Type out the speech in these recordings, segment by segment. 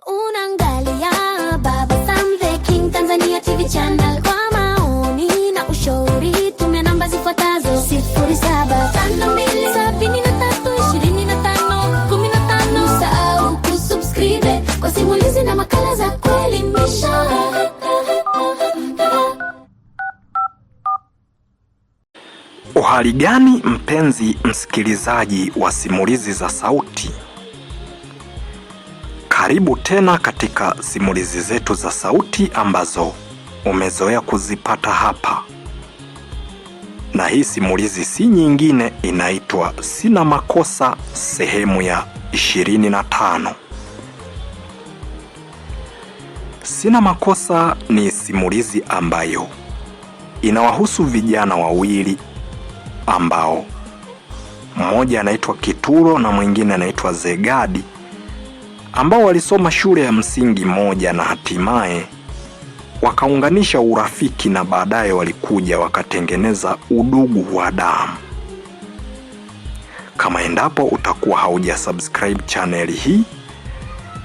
Unaangalia Baba Sam the King Tanzania TV channel. Kwa maoni na ushauri tumia namba zifuatazo: 0752732515. Usisahau kusubscribe kwa simulizi na makala za kuelimisha. Uhali gani mpenzi msikilizaji wa simulizi za sauti? Karibu tena katika simulizi zetu za sauti ambazo umezoea kuzipata hapa. Na hii simulizi si nyingine, inaitwa Sina Makosa sehemu ya 25. Sina Makosa ni simulizi ambayo inawahusu vijana wawili ambao mmoja anaitwa Kituro na mwingine anaitwa Zegadi, ambao walisoma shule ya msingi moja na hatimaye wakaunganisha urafiki na baadaye walikuja wakatengeneza udugu wa damu. Kama endapo utakuwa hauja subscribe channel hii,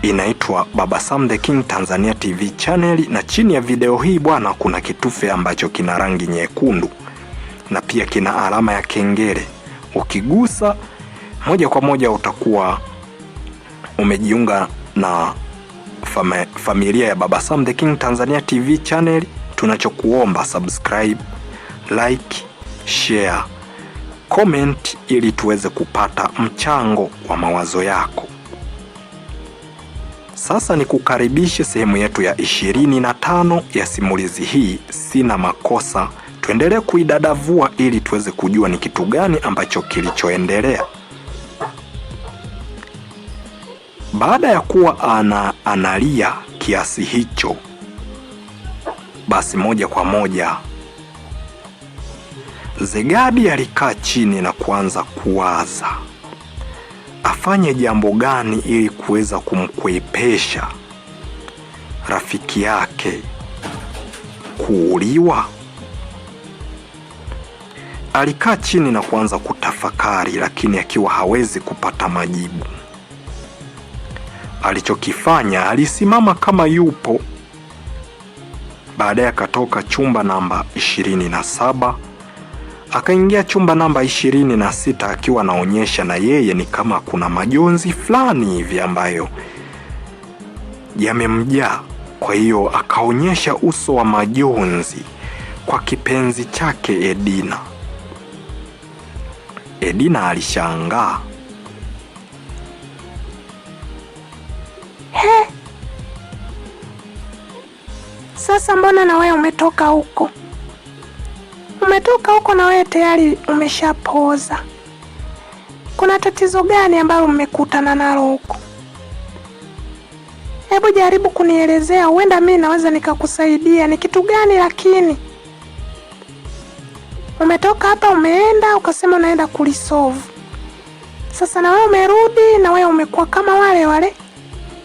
inaitwa Baba Sam the King Tanzania TV channel, na chini ya video hii bwana kuna kitufe ambacho kina rangi nyekundu na pia kina alama ya kengele. Ukigusa moja kwa moja utakuwa umejiunga na familia ya Baba Sam the King Tanzania TV channel. Tunachokuomba subscribe, like, share, comment ili tuweze kupata mchango wa mawazo yako. Sasa ni kukaribishe sehemu yetu ya 25 ya simulizi hii Sina Makosa. Tuendelee kuidadavua ili tuweze kujua ni kitu gani ambacho kilichoendelea. Baada ya kuwa analia kiasi hicho, basi moja kwa moja Zegadi alikaa chini na kuanza kuwaza afanye jambo gani ili kuweza kumkwepesha rafiki yake kuuliwa. Alikaa chini na kuanza kutafakari, lakini akiwa hawezi kupata majibu. Alichokifanya, alisimama kama yupo. Baadaye akatoka chumba namba 27 akaingia chumba namba 26 akiwa anaonyesha na yeye ni kama kuna majonzi fulani hivi ambayo yamemjaa. Kwa hiyo akaonyesha uso wa majonzi kwa kipenzi chake Edina. Edina alishangaa. Sasa mbona na wewe umetoka huko? Umetoka huko na wewe tayari umeshapoza. Kuna tatizo gani ambalo mmekutana nalo huko? Hebu jaribu kunielezea, huenda mimi naweza nikakusaidia. Ni kitu gani lakini? Umetoka hapa umeenda ukasema unaenda kulisolve. Sasa na wewe umerudi na wewe umekuwa kama wale.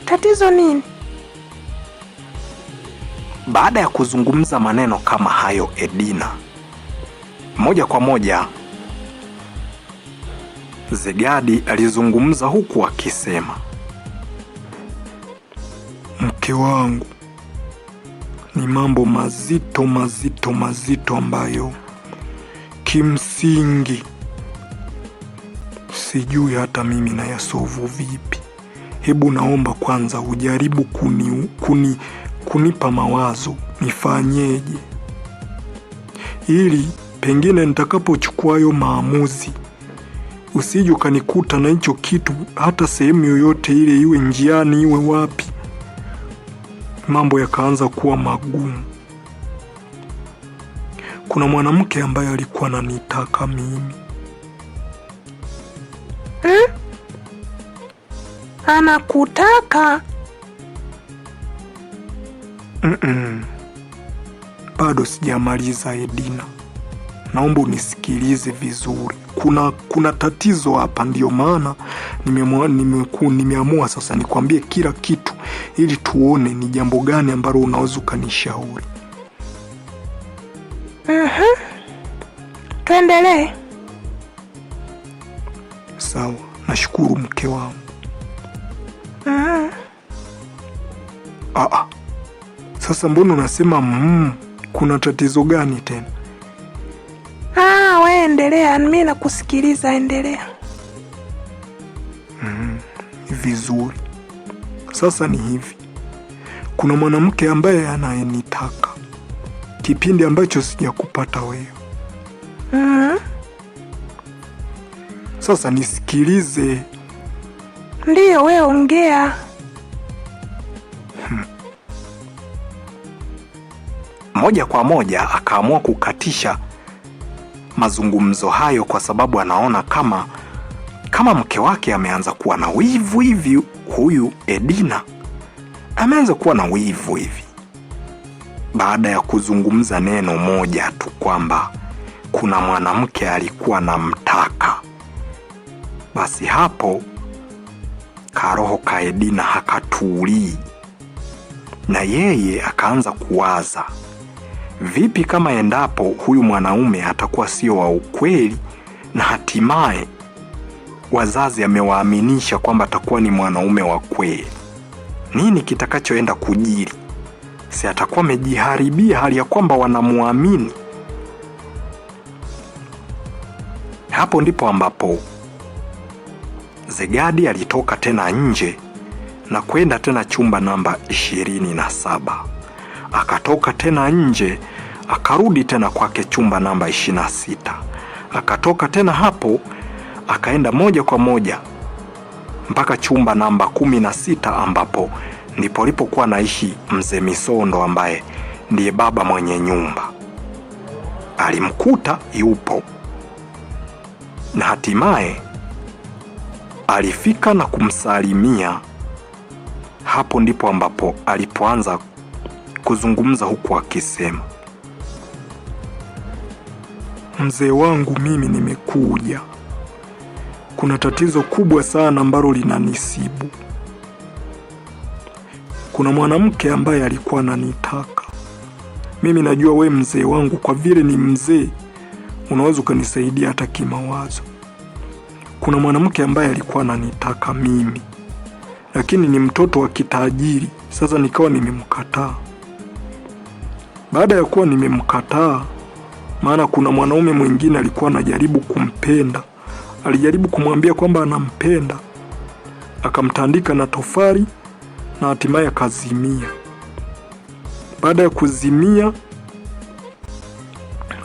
Tatizo nini? Baada ya kuzungumza maneno kama hayo, Edina moja kwa moja Zegadi alizungumza huku akisema, mke wangu, ni mambo mazito ambayo kimsingi sijui hata mimi na yasovu vipi. Hebu naomba kwanza ujaribu kunipa mawazo nifanyeje, ili pengine nitakapochukua hayo maamuzi usije ukanikuta na hicho kitu hata sehemu yoyote ile, iwe njiani iwe wapi, mambo yakaanza kuwa magumu. Kuna mwanamke ambaye alikuwa ananitaka mimi. Anakutaka? Bado sijamaliza Edina. Naomba unisikilize vizuri. Kuna tatizo hapa, ndio maana nimeamua sasa nikwambie kila kitu ili tuone ni jambo gani ambalo unaweza ukanishauri. Tuendelee. Sawa, nashukuru mke wangu. Sasa mbona unasema kuna tatizo gani tena? We endelea, mimi nakusikiliza, endelea. Vizuri. Sasa ni hivi, kuna mwanamke ambaye anayenitaka kipindi ambacho sijakupata wewe. Sasa nisikilize. Ndiyo, wewe ongea. Moja kwa moja akaamua kukatisha mazungumzo hayo, kwa sababu anaona kama mke wake ameanza kuwa na wivu hivi. Huyu Edina ameanza kuwa na wivu hivi baada ya kuzungumza neno moja tu kwamba kuna mwanamke alikuwa anamtaka. Basi hapo karoho ka Edina hakatulii, na yeye akaanza kuwaza, vipi kama endapo huyu mwanaume atakuwa sio wa ukweli na hatimaye wazazi amewaaminisha kwamba atakuwa ni mwanaume wa kweli? Nini kitakachoenda kujiri? Si atakuwa amejiharibia hali ya kwamba wanamuamini? Hapo ndipo ambapo Zegadi alitoka tena nje na kwenda tena chumba namba 27. Akatoka tena nje akarudi tena kwake chumba namba 26. Akatoka tena hapo akaenda moja kwa moja mpaka chumba namba 16, ambapo ndipo alipokuwa naishi mzee Misondo ambaye ndiye baba mwenye nyumba. Alimkuta yupo na hatimaye alifika na kumsalimia. Hapo ndipo ambapo alipoanza kuzungumza huku akisema, mzee wangu, mimi nimekuja. Kuna tatizo kubwa sana ambalo linanisibu. Kuna mwanamke ambaye alikuwa ananitaka. Mimi najua we mzee wangu, kwa vile ni mzee, unaweza ukanisaidia hata kimawazo. Kuna mwanamke ambaye alikuwa ananitaka mimi, lakini ni mtoto wa kitajiri. Sasa nikawa nimemkataa. Baada ya kuwa nimemkataa, maana kuna mwanaume mwingine alikuwa anajaribu kumpenda, alijaribu kumwambia kwamba anampenda, akamtandika na tofali na hatimaye akazimia. Baada ya kuzimia,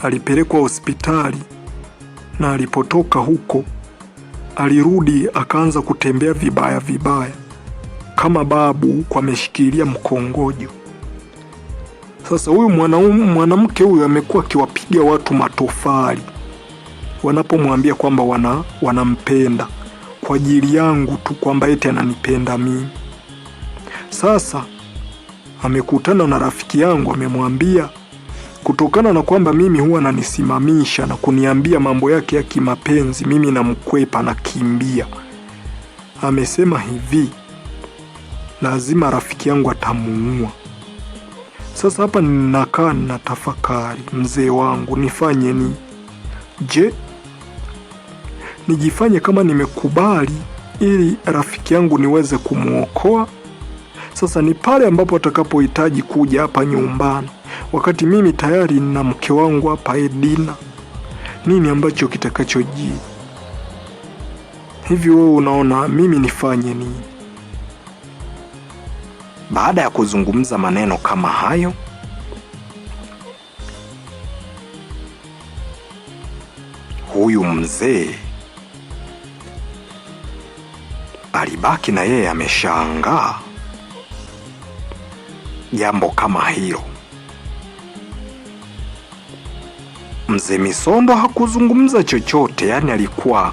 alipelekwa hospitali, na alipotoka huko alirudi akaanza kutembea vibaya vibaya kama babu kwa ameshikilia mkongojo. Sasa huyu mwanamke huyu amekuwa akiwapiga watu matofali wanapomwambia kwamba wanampenda kwa ajili yangu tu, kwamba eti ananipenda mimi. Sasa amekutana na rafiki yangu, amemwambia kutokana na kwamba mimi huwa ananisimamisha na kuniambia mambo yake ya kimapenzi, mimi namkwepa na kimbia. Amesema hivi, lazima rafiki yangu atamuua. Sasa hapa ninakaa ninatafakari, mzee wangu, nifanye nini? Je, nijifanye kama nimekubali ili rafiki yangu niweze kumuokoa? Sasa ni pale ambapo atakapohitaji kuja hapa nyumbani, wakati mimi tayari nina mke wangu hapa Edina. Nini ambacho kitakachojii? Hivi wewe unaona mimi nifanye nini? Baada ya kuzungumza maneno kama hayo, huyu mzee alibaki na yeye ameshangaa jambo kama hilo. Mzee Misondo hakuzungumza chochote, yani alikuwa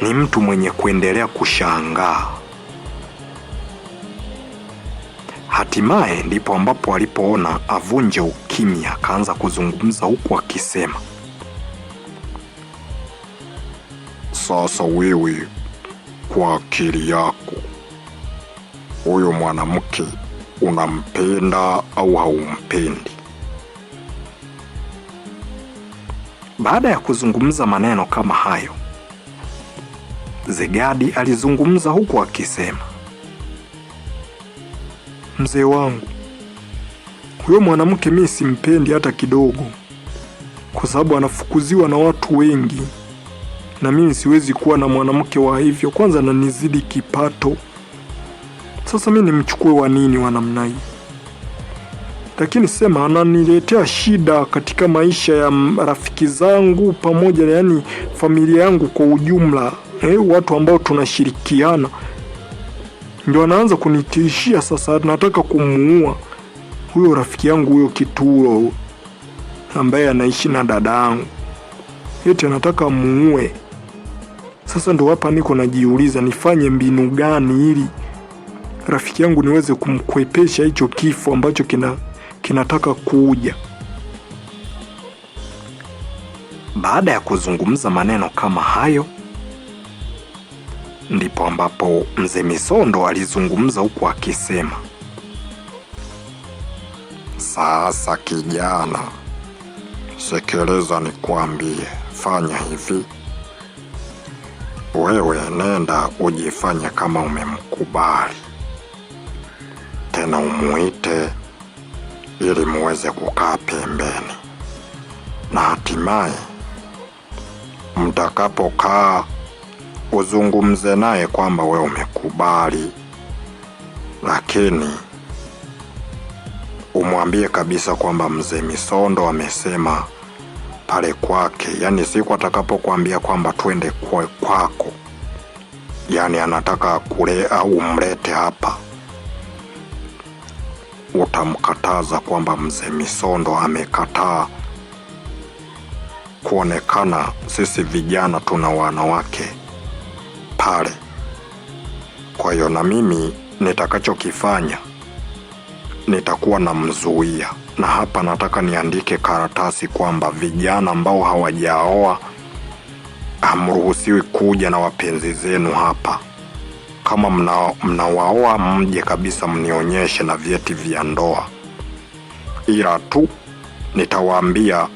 ni mtu mwenye kuendelea kushangaa. Hatimaye ndipo ambapo alipoona avunje ukimya, akaanza kuzungumza huku akisema, sasa wewe kwa akili yako, huyo mwanamke unampenda au haumpendi? Baada ya kuzungumza maneno kama hayo, Zegadi alizungumza huku akisema, Mzee wangu, huyo mwanamke mimi simpendi hata kidogo, kwa sababu anafukuziwa na watu wengi, na mimi siwezi kuwa na mwanamke wa hivyo. Kwanza ananizidi kipato. Sasa mimi nimchukue wa nini wa namna hii? Lakini sema ananiletea shida katika maisha ya rafiki zangu pamoja na yani familia yangu kwa ujumla. Watu ambao tunashirikiana ndio anaanza kunitishia sasa, nataka kumuua huyo rafiki yangu huyo Kituro ambaye anaishi na dada yangu. Eti anataka muue. Sasa ndo hapa niko najiuliza nifanye mbinu gani ili rafiki yangu niweze kumkwepesha hicho kifo ambacho kinataka kuja. Baada ya kuzungumza maneno kama hayo, ndipo ambapo Mzee Misondo alizungumza huku akisema, sasa kijana, sikiliza nikwambie, fanya hivi. Wewe nenda ujifanye kama umemkubali, tena umuite ili muweze kukaa pembeni, na hatimaye mtakapokaa uzungumze naye kwamba wewe umekubali, lakini umwambie kabisa kwamba Mzee Misondo amesema pale kwake, yani siku atakapokuambia kwamba twende kwako, yani anataka kule au umlete hapa, utamkataza kwamba Mzee Misondo amekataa kuonekana sisi vijana tuna wanawake pale. Kwa hiyo na mimi nitakachokifanya nitakuwa namzuia, na hapa nataka niandike karatasi kwamba vijana ambao hawajaoa hamruhusiwi kuja na wapenzi zenu hapa. Kama mnawaoa mje kabisa mnionyeshe na vyeti vya ndoa. Ila tu nitawaambia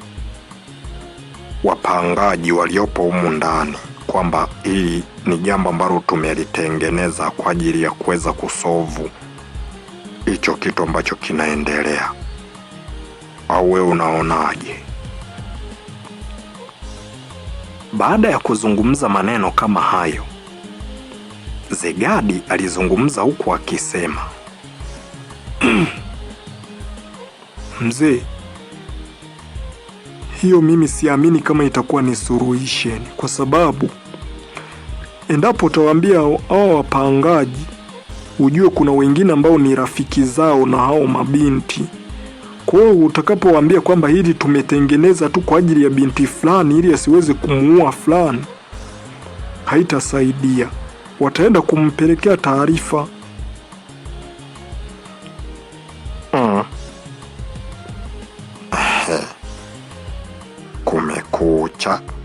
wapangaji waliopo humu ndani kwamba hili ni jambo ambalo tumelitengeneza kwa ajili ya kuweza kusovu hicho kitu ambacho kinaendelea. Au wewe unaonaje? Baada ya kuzungumza maneno kama hayo, Zegadi alizungumza huku akisema, mzee, hiyo mimi siamini kama itakuwa ni solution, kwa sababu endapo utawaambia hao wapangaji, ujue kuna wengine ambao ni rafiki zao na hao mabinti. Kwa hiyo utakapowaambia kwamba hili tumetengeneza tu kwa ajili ya binti fulani ili asiweze kumuua fulani, haitasaidia. Wataenda kumpelekea taarifa.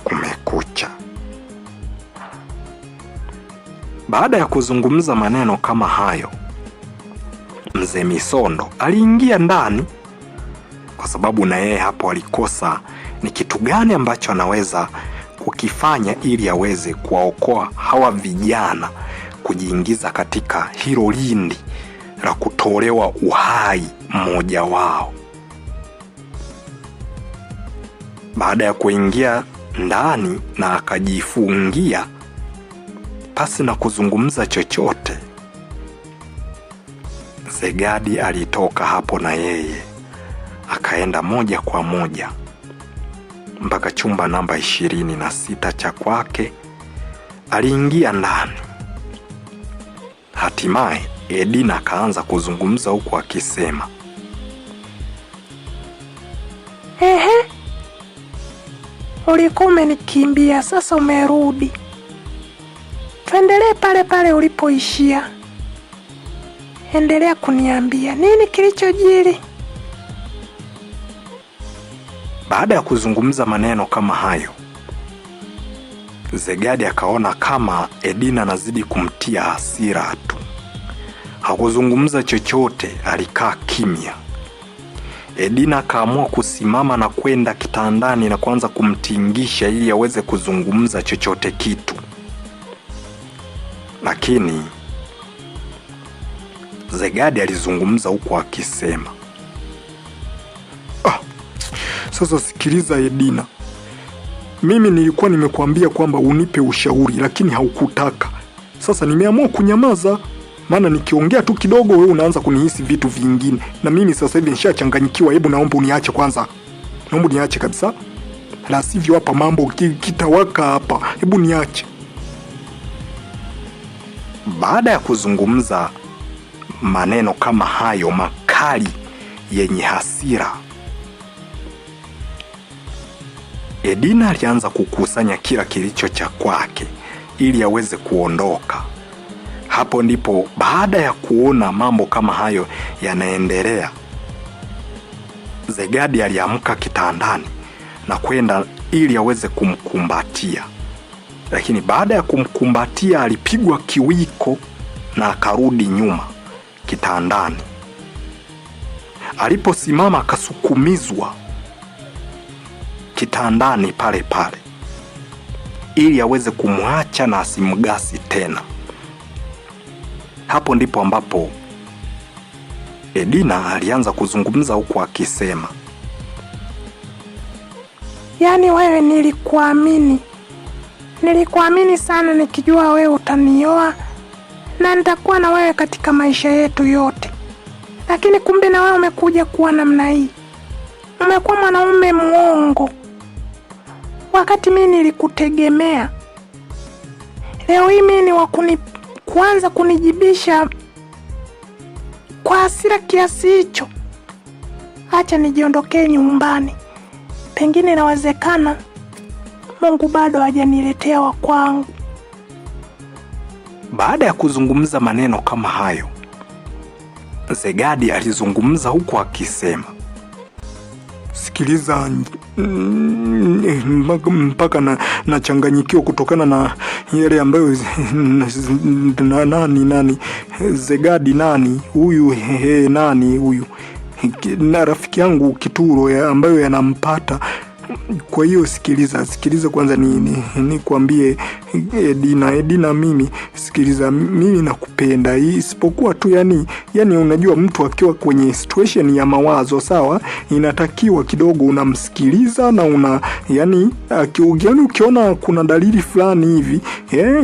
Kumekucha. Baada ya kuzungumza maneno kama hayo, Mzee Misondo aliingia ndani, kwa sababu na yeye hapo alikosa ni kitu gani ambacho anaweza kukifanya ili aweze kuwaokoa hawa vijana kujiingiza katika hilo lindi la kutolewa uhai mmoja wao. Baada ya kuingia ndani na akajifungia pasi na kuzungumza chochote, Zegadi alitoka hapo na yeye akaenda moja kwa moja mpaka chumba namba 26 cha kwake. Aliingia ndani. Hatimaye Edina akaanza kuzungumza huku akisema, ulikuwa umenikimbia, sasa umerudi. Tuendelee pale pale ulipoishia. Endelea kuniambia nini kilichojiri. Baada ya kuzungumza maneno kama hayo, Zegadi akaona kama Edina anazidi kumtia hasira tu. Hakuzungumza chochote, alikaa kimya. Edina akaamua kusimama na kwenda kitandani na kuanza kumtingisha ili aweze kuzungumza chochote kitu. Lakini Zegadi alizungumza huku akisema, sasa sikiliza Edina, mimi nilikuwa nimekuambia kwamba unipe ushauri lakini haukutaka. Sasa nimeamua kunyamaza, maana nikiongea tu kidogo wewe unaanza kunihisi vitu vingine, na mimi sasa hivi nishachanganyikiwa. Hebu naomba uniache kwanza, naomba uniache kabisa, la sivyo hapa mambo kitawaka hapa. Hebu niache. Baada ya kuzungumza maneno kama hayo makali yenye hasira, Edina alianza kukusanya kila kilicho cha kwake ili aweze kuondoka. Hapo ndipo baada ya kuona mambo kama hayo yanaendelea, Zegadi aliamka kitandani na kwenda ili aweze kumkumbatia. Lakini baada ya kumkumbatia alipigwa kiwiko na akarudi nyuma kitandani. Aliposimama akasukumizwa kitandani pale pale ili aweze kumwacha na asimgasi tena. Hapo ndipo ambapo Edina alianza kuzungumza huku akisema, yaani wewe nilikuamini sana nikijua wewe utanioa na nitakuwa na wewe katika maisha yetu yote, lakini kumbe na wewe umekuja kuwa namna hii. Umekuwa mwanaume mwongo wakati mimi nilikutegemea. Leo hii mimi ni kuanza kunijibisha kwa hasira kiasi hicho. Acha nijiondokee nyumbani, pengine inawezekana Mungu bado hajaniletea wa kwangu. Baada ya kuzungumza maneno kama hayo, Zegadi alizungumza huku akisema, sikiliza, mpaka nachanganyikiwa kutokana na yale ambayo nani Zegadi nani huyu, nani huyu na rafiki yangu Kituro ambayo yanampata. Kwa hiyo sikiliza kwanza nikwambie Edina, mimi sikiliza, mimi nakupenda, isipokuwa tu yani unajua mtu akiwa kwenye situation ya mawazo, sawa, inatakiwa kidogo unamsikiliza na yani ukiona kuna dalili fulani hivi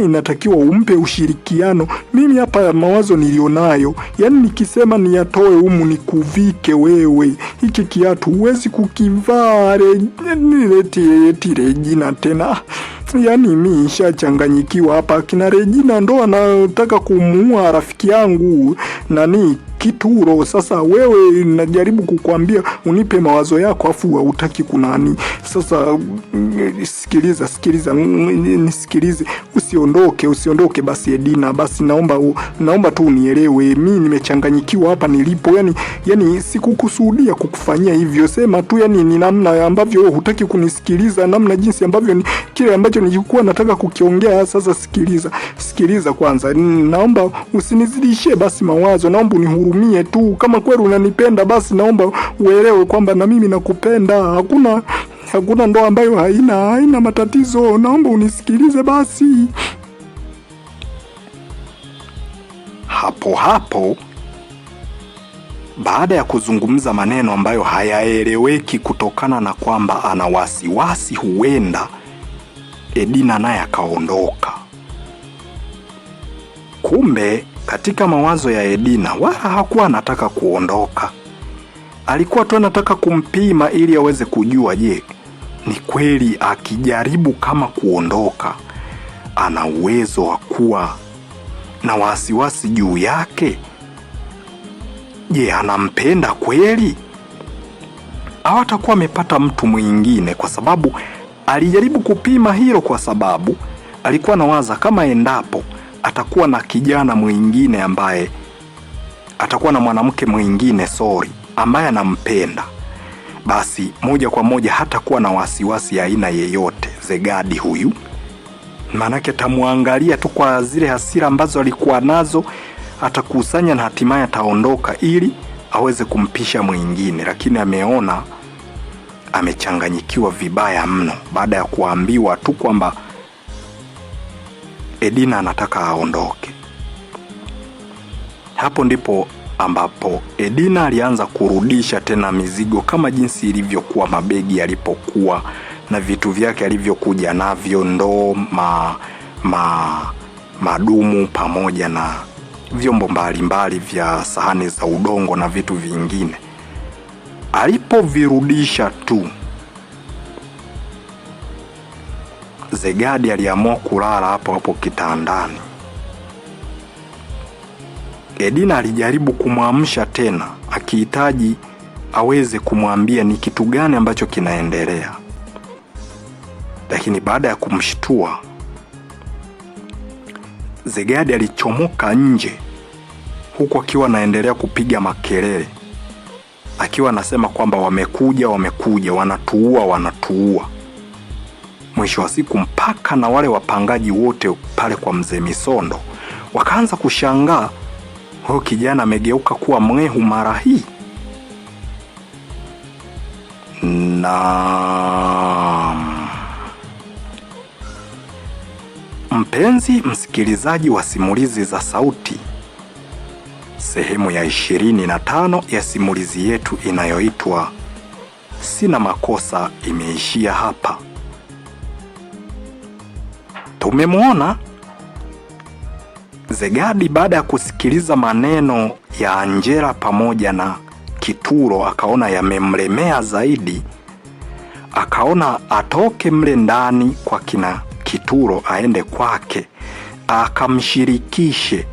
inatakiwa umpe ushirikiano. Mimi hapa mawazo nilionayo, yani nikisema niyatoe humu nikuvike wewe, hiki kiatu huwezi kukivaa, nileti Regina tena. Yani mimi nishachanganyikiwa hapa. Kina Regina ndo anataka kumuua rafiki yangu nani Kituro. Sasa wewe najaribu kukuambia unipe mawazo yako afu hutaki kunani. Sasa sikiliza nisikilize, usiondoke basi Edina, basi naomba tu unielewe, mimi nimechanganyikiwa hapa nilipo. Yani sikukusudia kukufanyia hivyo, sema tu yani ni namna ambavyo wewe hutaki kunisikiliza, namna jinsi ambavyo kile ambacho nilikuwa nataka kukiongea. Sasa sikiliza kwanza, naomba usinizidishie basi mawazo, naomba unihurumie tu. Kama kweli unanipenda basi naomba uelewe kwamba na mimi nakupenda. Hakuna ndoa ambayo haina matatizo, naomba unisikilize basi. Hapo baada ya kuzungumza maneno ambayo hayaeleweki kutokana na kwamba ana wasiwasi huenda Edina naye akaondoka. Kumbe katika mawazo ya Edina wala hakuwa anataka kuondoka. Alikuwa tu anataka kumpima ili aweze kujua, je, ni kweli akijaribu kama kuondoka ana uwezo wa kuwa na wasiwasi juu yake? Je, anampenda kweli? Au atakuwa amepata mtu mwingine? Kwa sababu alijaribu kupima hilo, kwa sababu alikuwa anawaza kama endapo atakuwa na kijana mwingine ambaye atakuwa na mwanamke mwingine ambaye anampenda, basi moja kwa moja hatakuwa na wasiwasi aina yeyote Zegadi huyu. Maanake atamuangalia tu kwa zile hasira ambazo alikuwa nazo, atakusanya na hatimaye ataondoka ili aweze kumpisha mwingine. Lakini ameona amechanganyikiwa vibaya mno baada ya kuambiwa tu kwamba Edina anataka aondoke. Hapo ndipo ambapo Edina alianza kurudisha tena mizigo kama jinsi ilivyokuwa, mabegi yalipokuwa na vitu vyake alivyokuja navyo, ndoo, madumu pamoja na vyombo mbalimbali vya sahani za udongo na vitu vingine. Alipovirudisha tu, Zegadi aliamua kulala hapo hapo kitandani. Edina alijaribu kumwamsha tena, akihitaji aweze kumwambia ni kitu gani ambacho kinaendelea. Lakini baada ya kumshtua, Zegadi alichomoka nje huku akiwa anaendelea kupiga makelele, akiwa anasema kwamba wamekuja, wanatuua. Mwisho wa siku mpaka na wale wapangaji wote pale kwa mzee Misondo wakaanza kushangaa, huyo kijana amegeuka kuwa mwehu mara hii. Na mpenzi msikilizaji wa simulizi za sauti, sehemu ya 25 ya simulizi yetu inayoitwa Sina Makosa imeishia hapa. Tumemwona Zegadi baada ya kusikiliza maneno ya Angela pamoja na Kituro, akaona yamemlemea zaidi, akaona atoke mle ndani kwa kina Kituro aende kwake akamshirikishe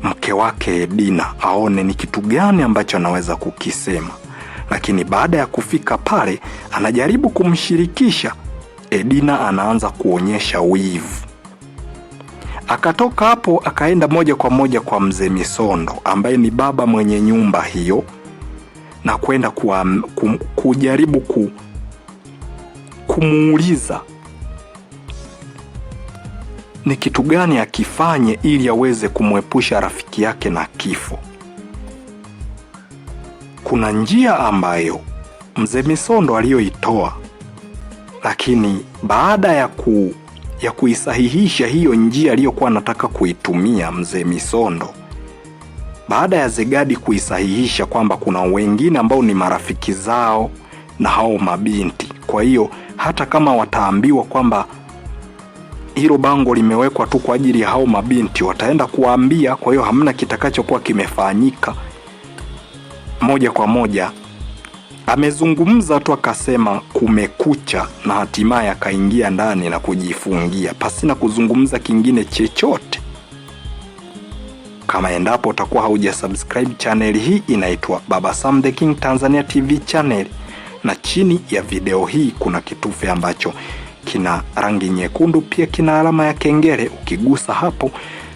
mke wake Edina, aone ni kitu gani ambacho anaweza kukisema. Lakini baada ya kufika pale, anajaribu kumshirikisha Edina, anaanza kuonyesha wivu. Akatoka hapo akaenda moja kwa moja kwa mzee Misondo ambaye ni baba mwenye nyumba hiyo, na kwenda kujaribu kumuuliza ni kitu gani akifanye ili aweze kumwepusha rafiki yake na kifo. Kuna njia ambayo mzee Misondo aliyoitoa, lakini baada ya kuisahihisha hiyo njia aliyokuwa anataka kuitumia mzee Misondo, baada ya Zegadi kuisahihisha kwamba kuna wengine ambao ni marafiki zao na hao mabinti, kwa hiyo hata kama wataambiwa kwamba hilo bango limewekwa tu kwa ajili ya hao mabinti, wataenda kuambia, kwa hiyo hamna kitakachokuwa kimefanyika. Moja kwa moja amezungumza tu akasema kumekucha, na hatimaye akaingia ndani na kujifungia pasina kuzungumza kingine chochote. Kama endapo utakuwa haujasubscribe channel hii, inaitwa Baba Sam the King Tanzania TV channel, na chini ya video hii kuna kitufe ambacho kina rangi nyekundu, pia kina alama ya kengele. Ukigusa hapo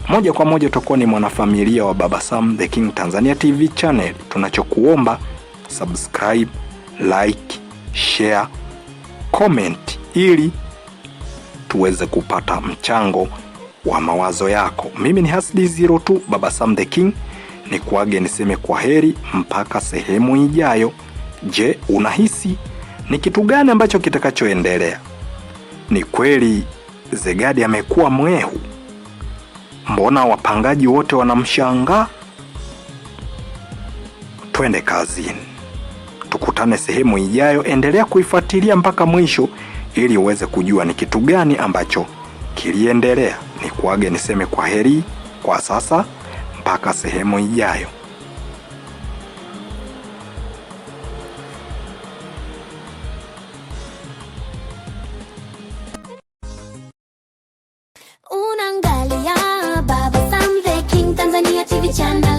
moja kwa moja utakuwa ni mwanafamilia wa Baba Sam the King Tanzania TV channel. Tunachokuomba subscribe, like, share, comment ili tuweze kupata mchango wa mawazo yako. Mimi ni Hasdi02 Baba Sam the King, ni kuage niseme kwa heri mpaka sehemu ijayo. Je, unahisi ni kitu gani ambacho kitakachoendelea? Ni kweli Zegadi amekuwa mwehu? Mbona wapangaji wote wanamshangaa? Twende kazini. Tukutane sehemu ijayo. Endelea kuifuatilia mpaka mwisho ili uweze kujua ni kitu gani ambacho kiliendelea. Ni kuage niseme kwa heri kwa sasa mpaka sehemu ijayo. Unaangalia Baba Sam the King Tanzania TV channel.